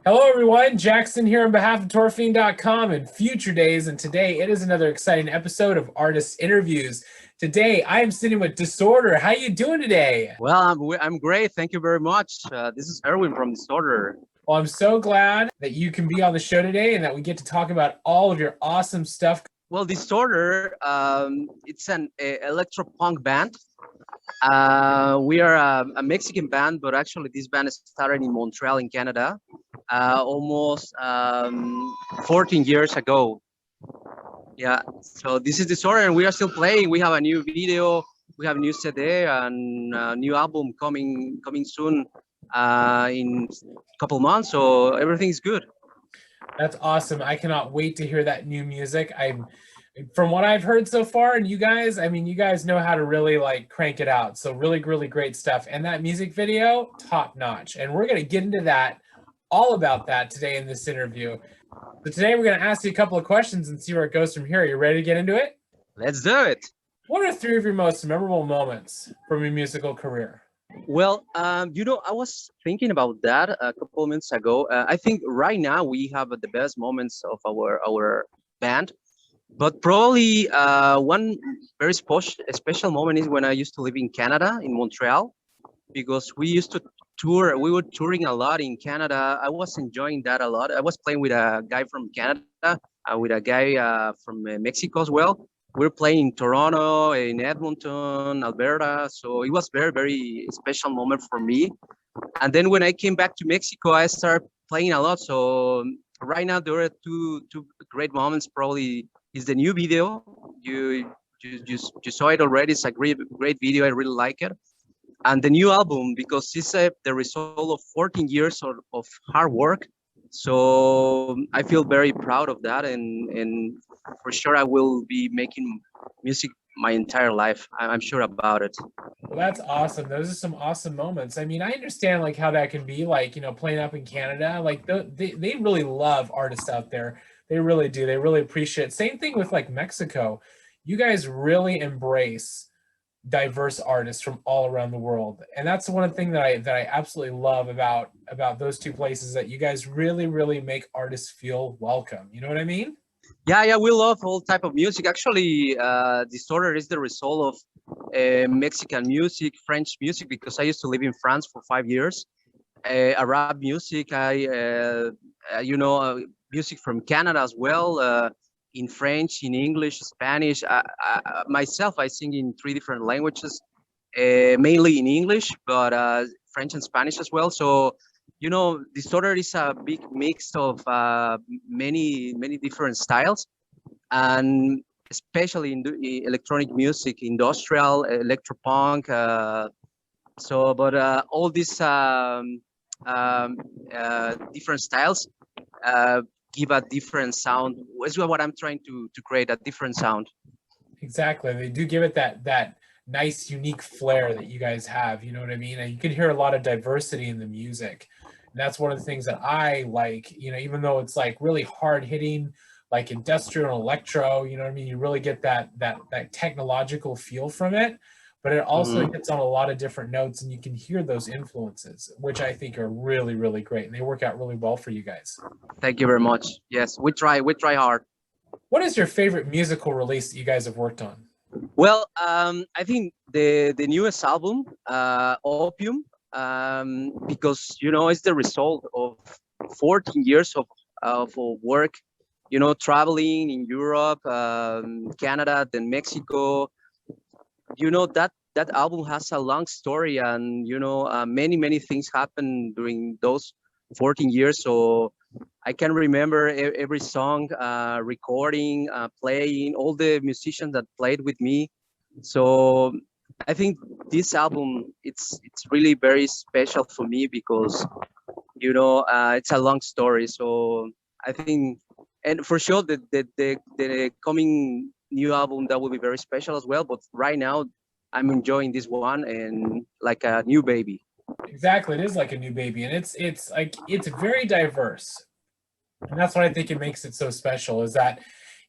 Hello, everyone. Jak Syn here on behalf of Fiend.com and Future Daze, and today it is another exciting episode of Artist Interviews. Today, I am sitting with Disorder. How you doing today? Well, I'm great. Thank you very much. This is Erwin from Disorder. Well, I'm so glad that you can be on the show today and that we get to talk about all of your awesome stuff. Well, Disorder, it's an electro punk band. We are a Mexican band, but actually this band started in Montreal, in Canada, almost 14 years ago. Yeah, so this is Disorder, and we are still playing. We have a new video, we have a new CD, and a new album coming soon in a couple months. So everything is good. That's awesome. I cannot wait to hear that new music. From what I've heard so far, and you guys, you guys know how to really like crank it out. So really great stuff. And that music video, top notch. And we're going to get into that, all about that today in this interview. So today we're going to ask you a couple of questions and see where it goes from here. Are you ready to get into it? Let's do it. What are three of your most memorable moments from your musical career? Well, I was thinking about that a couple of minutes ago. I think right now we have the best moments of our band, but probably one very special moment is when I used to live in Canada, in Montreal, because we used to tour. We were touring a lot in Canada. I was enjoying that a lot. I was playing with a guy from Canada, with a guy from Mexico as well. We're playing in Toronto, in Edmonton, Alberta. So it was very special moment for me. And then when I came back to Mexico, I started playing a lot. So right now there are two great moments. Probably is the new video. You saw it already. It's a great video. I really like it. And the new album, because it's the result of 14 years of hard work. So I feel very proud of that, and for sure I will be making music my entire life. I'm sure about it. Well, that's awesome. Those are some awesome moments. I understand like how that can be like, playing up in Canada, like they really love artists out there. They really do. They really appreciate it. Same thing with like Mexico. You guys really embrace diverse artists from all around the world, and that's one thing that I absolutely love about those two places, that you guys really make artists feel welcome. You know what I mean? Yeah, we love all type of music. Actually, Disorder is the result of Mexican music, French music, because I used to live in France for 5 years. Arab music, music from Canada as well. In French, in English, Spanish. Myself, I sing in 3 different languages, mainly in English, but French and Spanish as well. So, Disorder is a big mix of many different styles, and especially in the electronic music, industrial, electropunk. But all these different styles give a different sound. Is what I'm trying to create, a different sound. Exactly. They do give it that nice unique flair that you guys have, you know what I mean? And you can hear a lot of diversity in the music. And that's one of the things that I like, even though it's like really hard hitting, like industrial and electro, you know what I mean? You really get that technological feel from it, but it also hits on a lot of different notes, and you can hear those influences, which I think are really great, and they work out really well for you guys. Thank you very much. Yes, we try hard. What is your favorite musical release that you guys have worked on? Well, I think the newest album, OPIUM, because it's the result of 14 years of work, traveling in Europe, Canada, then Mexico. That album has a long story, and many things happened during those 14 years. So I can remember every song, recording, playing, all the musicians that played with me. So I think this album, it's really very special for me, because it's a long story. So I think, and for sure the coming new album, that will be very special as well. But right now I'm enjoying this one, and like a new baby. Exactly, it is like a new baby, and it's very diverse, and that's what I think it makes it so special. Is that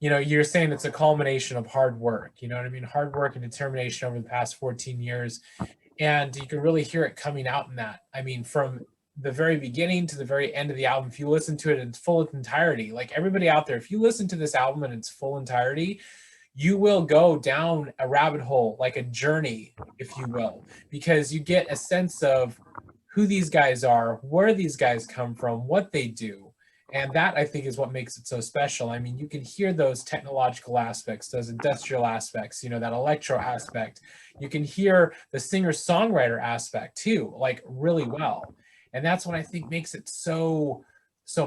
you're saying it's a culmination of hard work. You know what I mean? Hard work and determination over the past 14 years, and you can really hear it coming out in that. From the very beginning to the very end of the album, if you listen to it in its full entirety, like everybody out there, if you listen to this album in its full entirety, you will go down a rabbit hole, like a journey, if you will, because you get a sense of who these guys are, where these guys come from, what they do. And that, I think, is what makes it so special. I mean, you can hear those technological aspects, those industrial aspects, you know, that electro aspect. You can hear the singer-songwriter aspect too, like really well. And that's what I think makes it so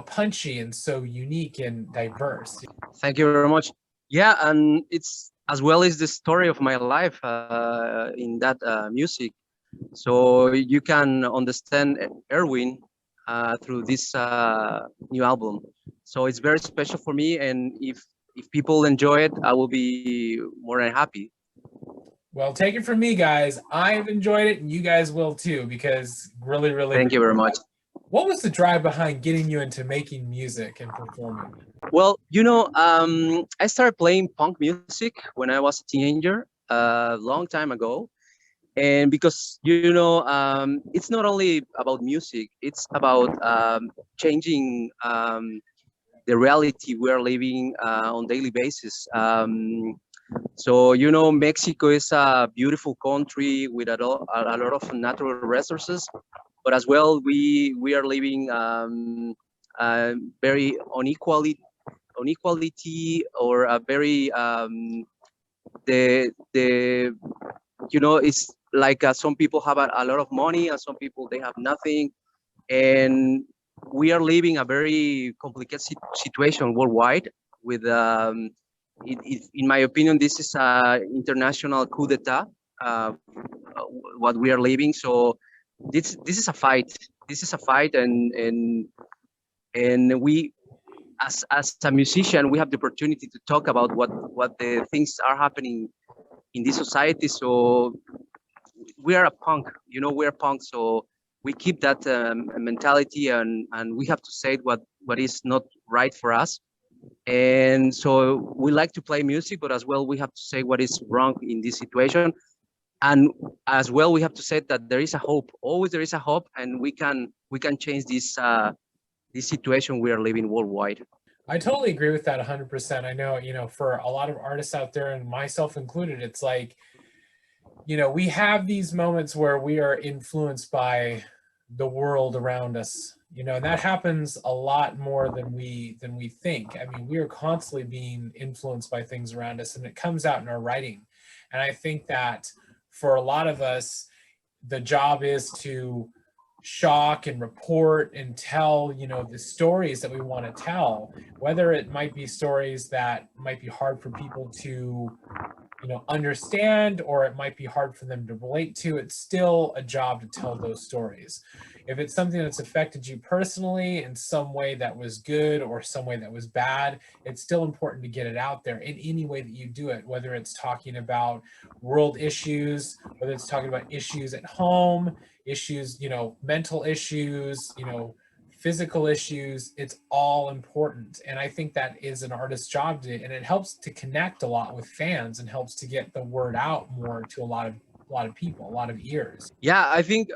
punchy and so unique and diverse. Thank you very much. Yeah, and it's as well as the story of my life in that music. So you can understand Erwin through this new album. So it's very special for me, and if people enjoy it, I will be more than happy. Well, take it from me, guys. I've enjoyed it, and you guys will too, because really, really. Thank you very much. What was the drive behind getting you into making music and performing? Well, I started playing punk music when I was a teenager, a long time ago. And because, it's not only about music, it's about changing the reality we're living on daily basis. So, Mexico is a beautiful country with a lot of natural resources, but as well, we are living very unequality or a very it's like some people have a lot of money and some people they have nothing, and we are living a very complicated situation worldwide with in my opinion this is a international coup d'etat, what we are living. So this is a fight, and we as a musician we have the opportunity to talk about what the things are happening in this society. So we are a punk, we're punk, so we keep that mentality, and we have to say what is not right for us. And so we like to play music, but as well we have to say what is wrong in this situation, and as well we have to say that there is a hope, always there is a hope, and we can change this this situation we are living worldwide. I totally agree with that 100%. I know, for a lot of artists out there, and myself included, it's like, we have these moments where we are influenced by the world around us, and that happens a lot more than we think. I mean, we are constantly being influenced by things around us, and it comes out in our writing. And I think that for a lot of us, the job is to shock and report and tell, the stories that we want to tell, whether it might be stories that might be hard for people to, understand, or it might be hard for them to relate to. It's still a job to tell those stories. If it's something that's affected you personally in some way that was good or some way that was bad, it's still important to get it out there in any way that you do it, whether it's talking about world issues, whether it's talking about issues at home, issues, mental issues, physical issues. It's all important. And I think that is an artist's job to, and it helps to connect a lot with fans and helps to get the word out more to a lot of people, a lot of ears. Yeah, I think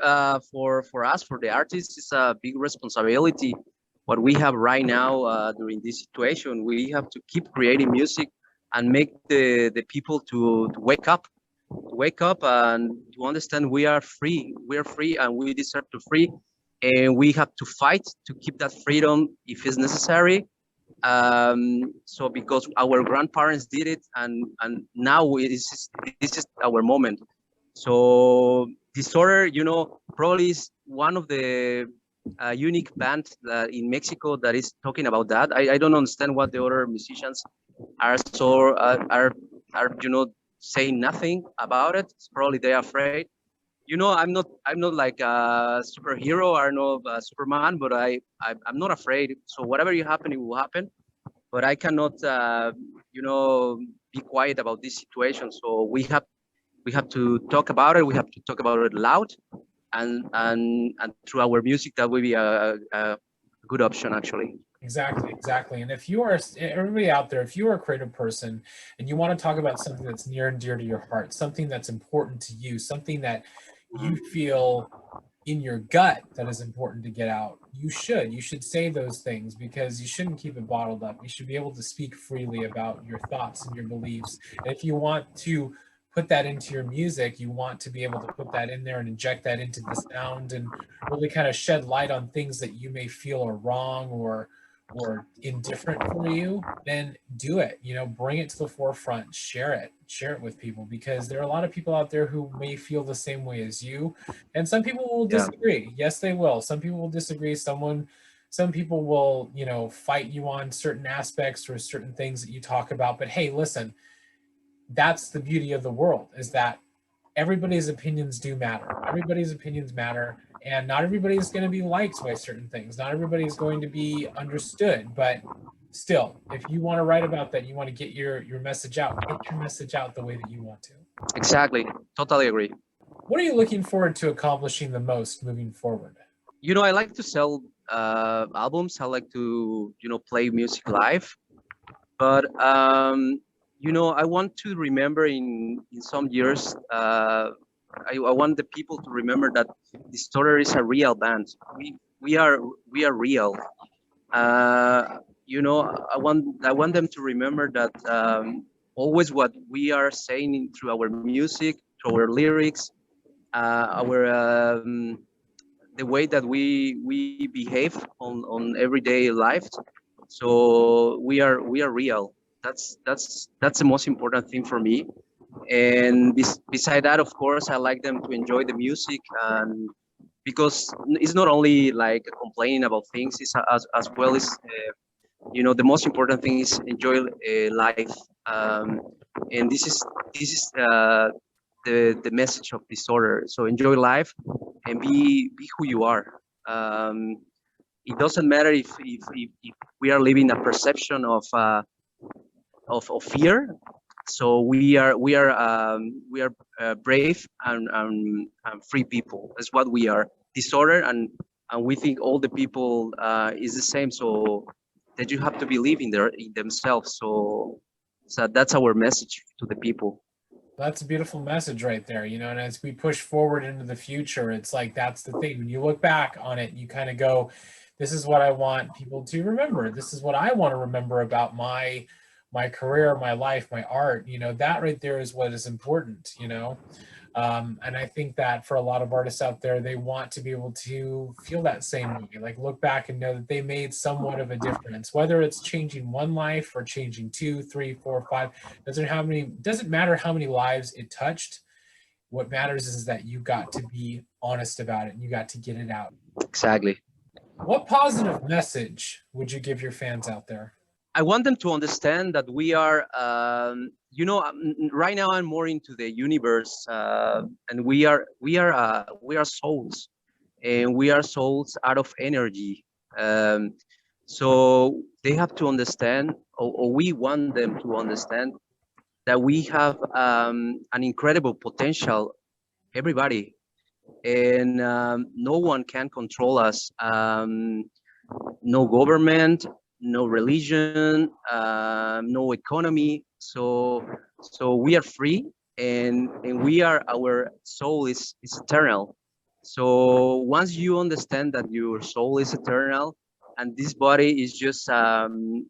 for us, for the artists, it's a big responsibility. What we have right now during this situation, we have to keep creating music and make the people to wake up and to understand we are free, and we deserve to free, and we have to fight to keep that freedom if it's necessary. So because our grandparents did it, and now this is our moment. So Disorder, probably is one of the unique bands that in Mexico that is talking about that. I don't understand what the other musicians are so are saying nothing about it. It's probably they're afraid. I'm not like a superhero or no Superman, but I'm not afraid. So whatever you happen, it will happen. But I cannot be quiet about this situation. So we have to talk about it. We have to talk about it loud, and through our music, that will be a good option actually. Exactly. And if you are, everybody out there, if you are a creative person and you want to talk about something that's near and dear to your heart, something that's important to you, something that you feel in your gut that is important to get out, you should say those things, because you shouldn't keep it bottled up. You should be able to speak freely about your thoughts and your beliefs. And if you want to put that into your music, you want to be able to put that in there and inject that into the sound and really kind of shed light on things that you may feel are wrong or indifferent for you, then do it. You know, bring it to the forefront, share it with people, because there are a lot of people out there who may feel the same way as you, and some people will Yeah. disagree. Yes, they will. Some people will disagree. Some people will, you know, fight you on certain aspects or certain things that you talk about. But hey, listen, that's the beauty of the world, is that everybody's opinions do matter. Everybody's opinions matter, and not everybody is going to be liked by certain things. Not everybody is going to be understood, but still, if you want to write about that, you want to get your message out, get your message out the way that you want to. Exactly. Totally agree. What are you looking forward to accomplishing the most moving forward? You know, I like to sell albums. I like to, play music live. But I want to remember in some years. I want the people to remember that Distorter is a real band. We are we are real. I want them to remember that always what we are saying through our music, through our lyrics, our the way that we behave on everyday life. So we are real. That's the most important thing for me. And beside that, of course, I like them to enjoy the music, and because it's not only like complaining about things, it's as well as the most important thing is enjoy life. And this is the message of Disorder. So enjoy life and be who you are. It doesn't matter if we are living a perception of fear. So we are brave and free people. That's what we are. Disorder, and we think all the people is the same. So that you have to believe in themselves. So that's our message to the people. That's a beautiful message right there, you know. And as we push forward into the future, it's like that's the thing. When you look back on it, you kind of go, "This is what I want people to remember. This is what I want to remember about my career, my life, my art." You know, that right there is what is important. You know, and I think that for a lot of artists out there, they want to be able to feel that same way, like look back and know that they made somewhat of a difference, whether it's changing one life or changing two, three, four, five. Doesn't matter how many lives it touched. What matters is that you got to be honest about it and you got to get it out. Exactly. What positive message would you give your fans out there? I want them to understand that we are, right now I'm more into the universe, and we are souls, and we are souls out of energy. Um, so they have to understand, or we want them to understand that we have an incredible potential, everybody, and no one can control us. No government, no religion, no economy. So we are free, and our soul is eternal. So once you understand that your soul is eternal, and this body is just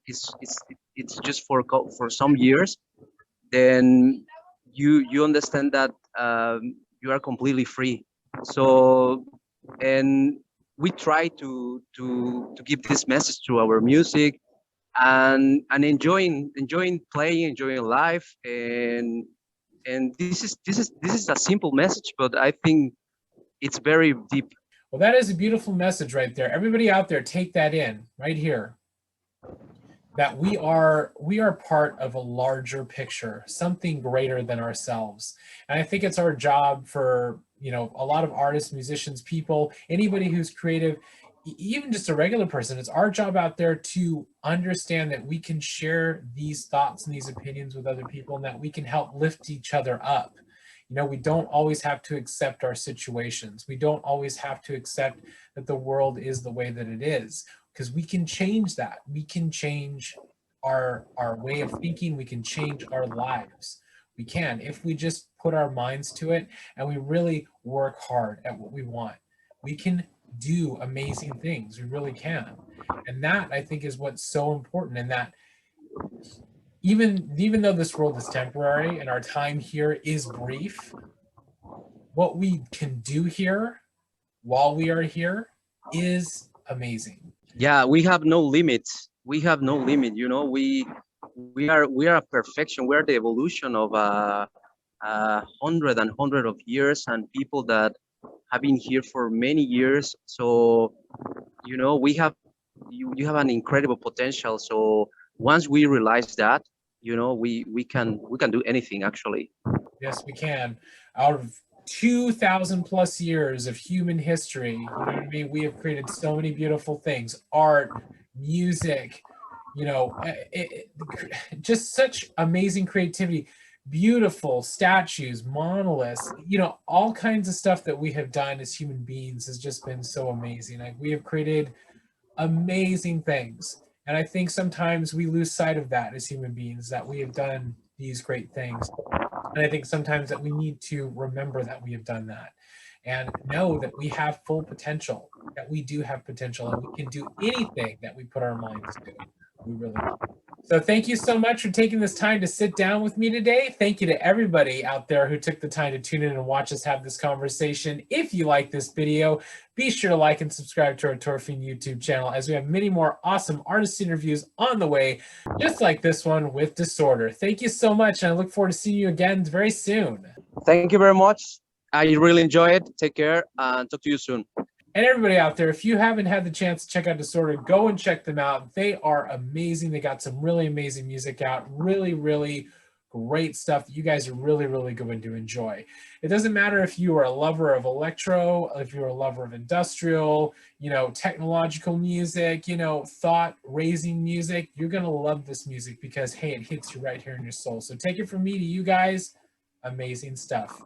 it's just for some years, then you understand that you are completely free. So, and we try to give this message to our music, and enjoying playing, enjoying life, and this is a simple message, but I think it's very deep. Well, that is a beautiful message right there. Everybody out there, take that in right here. That we are part of a larger picture, something greater than ourselves. And I think it's our job for, you know, a lot of artists, musicians, people, anybody who's creative, even just a regular person, it's our job out there to understand that we can share these thoughts and these opinions with other people, and that we can help lift each other up. You know, we don't always have to accept our situations. We don't always have to accept that the world is the way that it is, because we can change that. We can change our way of thinking. We can change our lives. We can, if we just put our minds to it and we really work hard at what we want. we can do amazing things. We really can. And that, I think, is what's so important. And that even though this world is temporary and our time here is brief, what we can do here while we are here is amazing. Yeah, we have no limits. We have no limit. You know, we are a perfection. We are the evolution of hundred of years, and people that have been here for many years. So, you know, you have an incredible potential. So once we realize that, you know, we can do anything actually. Yes, we can. Out of 2,000 plus years of human history, you know what I mean? We have created so many beautiful things, art, music, you know, just such amazing creativity, beautiful statues, monoliths, you know, all kinds of stuff that we have done as human beings has just been so amazing. Like we have created amazing things. And I think sometimes we lose sight of that as human beings, that we have done these great things. And I think sometimes that we need to remember that we have done that and know that we have full potential, that we do have potential and we can do anything that we put our minds to. We really can. So thank you so much for taking this time to sit down with me today. Thank you to everybody out there who took the time to tune in and watch us have this conversation. If you like this video, be sure to like and subscribe to our Fiend YouTube channel, as we have many more awesome artist interviews on the way, just like this one with Disorder. Thank you so much, and I look forward to seeing you again very soon. Thank you very much. I really enjoy it. Take care and talk to you soon. And everybody out there, if you haven't had the chance to check out Disorder, go and check them out. They are amazing. They got some really amazing music out. Really, really great stuff that you guys are really, really going to enjoy. It doesn't matter if you are a lover of electro, if you're a lover of industrial, you know, technological music, you know, thought-raising music, you're going to love this music because, hey, it hits you right here in your soul. So take it from me to you guys, amazing stuff.